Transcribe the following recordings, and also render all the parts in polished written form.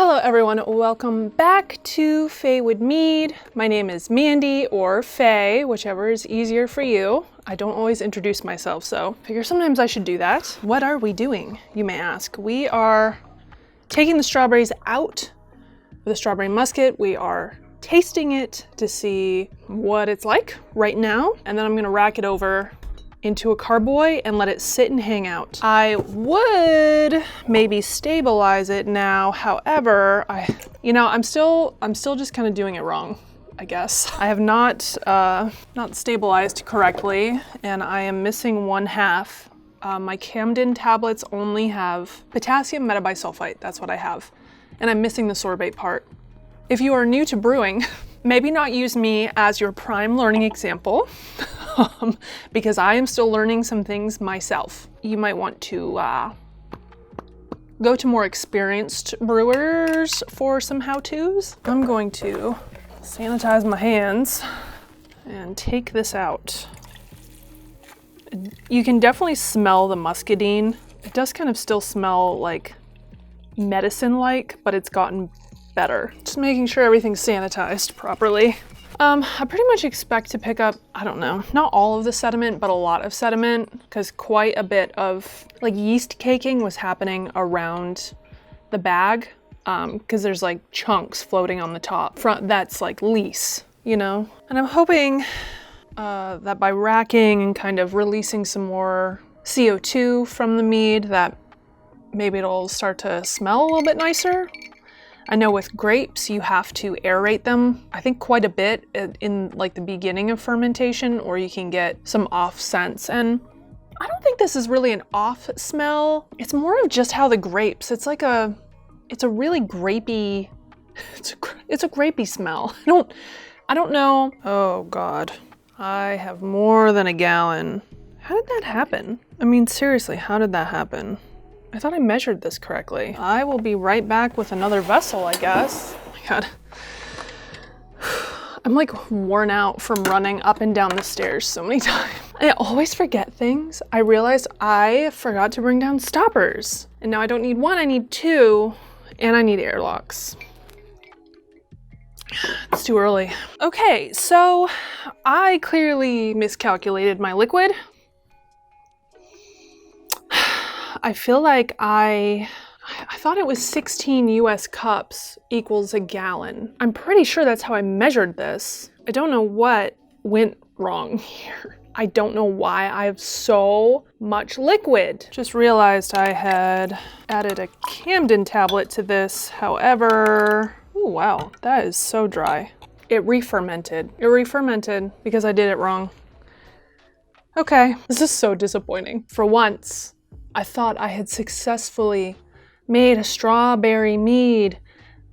Hello everyone, welcome back to Faewood Mead. My name is Mandy or Faye, whichever is easier for you. I don't always introduce myself, so I figure sometimes I should do that. What are we doing, you may ask? We are taking the strawberries out with a strawberry muscat. We are tasting it to see what it's like right now, and then I'm gonna rack it over into a carboy and let it sit and hang out. I would maybe stabilize it now. However, I'm still just kind of doing it wrong, I guess. I have not stabilized correctly, and I am missing one half. My Camden tablets only have potassium metabisulfite. That's what I have. And I'm missing the sorbate part. If you are new to brewing, maybe not use me as your prime learning example, because I am still learning some things myself. You might want to go to more experienced brewers for some how-tos. I'm going to sanitize my hands and take this out. You can definitely smell the muscadine. It does kind of still smell like medicine-like, but it's gotten better. Just making sure everything's sanitized properly. I pretty much expect to pick up, I don't know, not all of the sediment, but a lot of sediment, because quite a bit of like yeast caking was happening around the bag, because there's like chunks floating on the top that's like lees, you know? And I'm hoping that by racking and kind of releasing some more CO2 from the mead, that maybe it'll start to smell a little bit nicer. I know with grapes, you have to aerate them, I think quite a bit in like the beginning of fermentation, or you can get some off scents. And I don't think this is really an off smell. It's more of just how the grapes, it's a really grapey, it's a grapey smell. I don't know. Oh God, I have more than a gallon. How did that happen? I mean, seriously, how did that happen? I thought I measured this correctly. I will be right back with another vessel, I guess. Oh my God. I'm like worn out from running up and down the stairs so many times. I always forget things. I realized I forgot to bring down stoppers. And now I don't need one, I need two, and I need airlocks. It's too early. Okay, so I clearly miscalculated my liquid. I feel like I thought it was 16 US cups equals a gallon. I'm pretty sure that's how I measured this. I don't know what went wrong here. I don't know why I have so much liquid. Just realized I had added a Camden tablet to this. However, oh wow, that is so dry. It re-fermented. It re-fermented because I did it wrong. Okay, this is so disappointing. For once, I thought I had successfully made a strawberry mead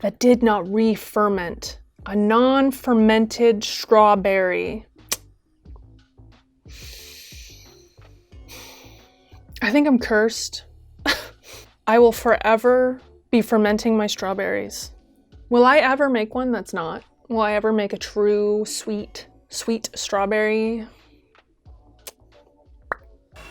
that did not re-ferment. A non-fermented strawberry. I think I'm cursed. I will forever be fermenting my strawberries. Will I ever make one that's not? Will I ever make a true sweet strawberry?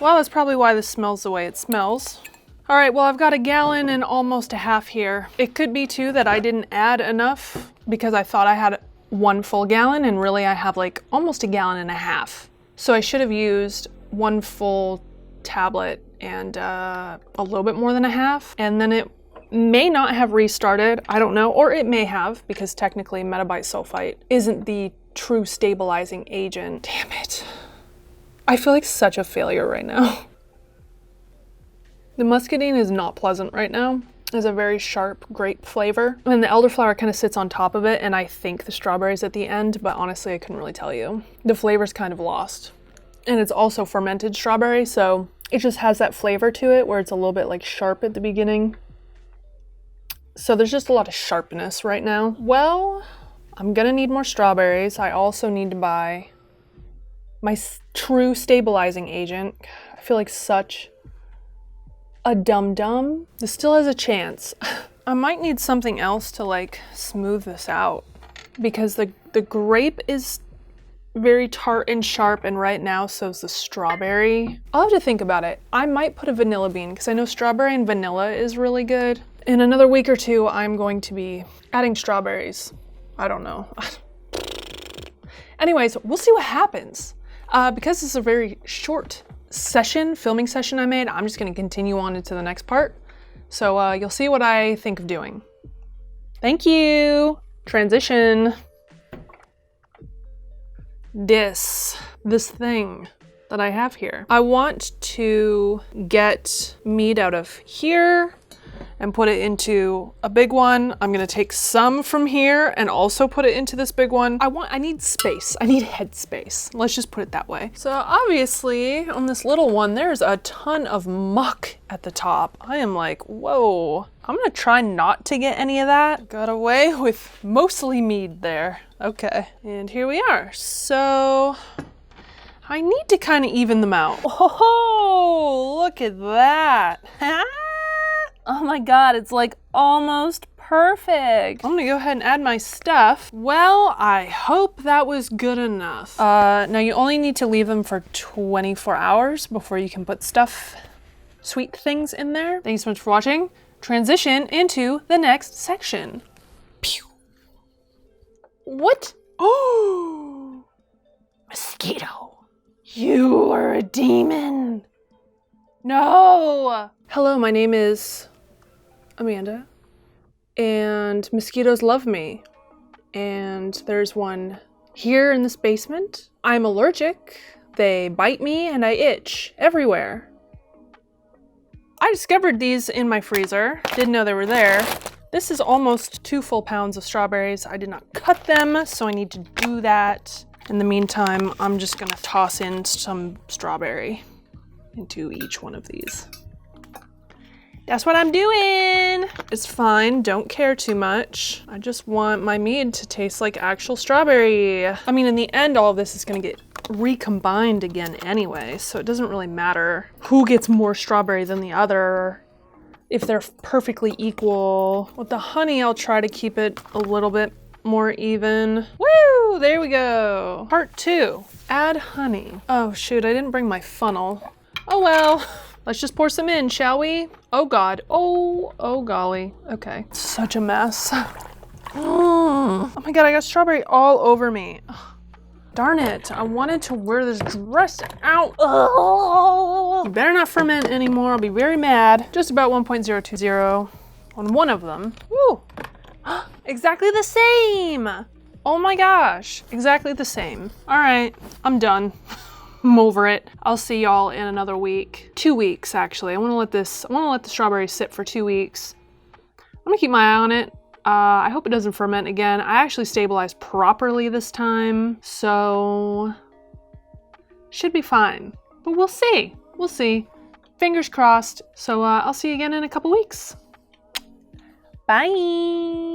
Well, that's probably why this smells the way it smells. All right, well, I've got a gallon and almost a half here. It could be too that I didn't add enough because I thought I had one full gallon, and really I have like almost a gallon and a half. So I should have used one full tablet and a little bit more than a half, and then it may not have restarted, I don't know, or it may have, because technically metabisulfite isn't the true stabilizing agent. Damn it. I feel like such a failure right now. The muscadine is not pleasant right now. It's a very sharp grape flavor. And the elderflower kind of sits on top of it, and I think the strawberries at the end, but honestly, I couldn't really tell you. The flavor's kind of lost. And it's also fermented strawberry, so it just has that flavor to it where it's a little bit like sharp at the beginning. So there's just a lot of sharpness right now. Well, I'm gonna need more strawberries. I also need to buy my true stabilizing agent. I feel like such a dum-dum. This still has a chance. I might need something else to like smooth this out, because the grape is very tart and sharp, and right now so is the strawberry. I'll have to think about it. I might put a vanilla bean, because I know strawberry and vanilla is really good. In another week or two, I'm going to be adding strawberries. I don't know. Anyways, we'll see what happens. Because this is a very short filming session I made, I'm just gonna continue on into the next part. So you'll see what I think of doing. Thank you. Transition. This thing that I have here. I want to get mead out of here and put it into a big one. I'm gonna take some from here and also put it into this big one. I need space. I need head space. Let's just put it that way. So obviously on this little one, there's a ton of muck at the top. I am like, whoa. I'm gonna try not to get any of that. Got away with mostly mead there. Okay, and here we are. So I need to kind of even them out. Oh, look at that. Oh my God, it's like almost perfect. I'm gonna go ahead and add my stuff. Well, I hope that was good enough. Now you only need to leave them for 24 hours before you can put sweet things in there. Thanks so much for watching. Transition into the next section. Pew. What? Oh, mosquito. You are a demon. No. Hello, my name is Amanda, and mosquitoes love me. And there's one here in this basement. I'm allergic. They bite me and I itch everywhere. I discovered these in my freezer. Didn't know they were there. This is almost 2 full pounds of strawberries. I did not cut them, so I need to do that. In the meantime, I'm just gonna toss in some strawberry into each one of these. That's what I'm doing. It's fine, don't care too much. I just want my mead to taste like actual strawberry. I mean, in the end, all of this is gonna get recombined again anyway, so it doesn't really matter who gets more strawberry than the other, if they're perfectly equal. With the honey, I'll try to keep it a little bit more even. Woo, there we go. Part 2, add honey. Oh shoot, I didn't bring my funnel. Oh well. Let's just pour some in, shall we? Oh God, oh golly. Okay, such a mess. Oh my God, I got strawberry all over me. Ugh, darn it, I wanted to wear this dress out. Ugh. You better not ferment anymore, I'll be very mad. Just about 1.020 on one of them. Woo, exactly the same. Oh my gosh, exactly the same. All right, I'm done. I'm over it. I'll see y'all in another week. 2 weeks, actually. I wanna let the strawberries sit for 2 weeks. I'm gonna keep my eye on it. I hope it doesn't ferment again. I actually stabilized properly this time, so should be fine. But we'll see. We'll see. Fingers crossed. So I'll see you again in a couple weeks. Bye.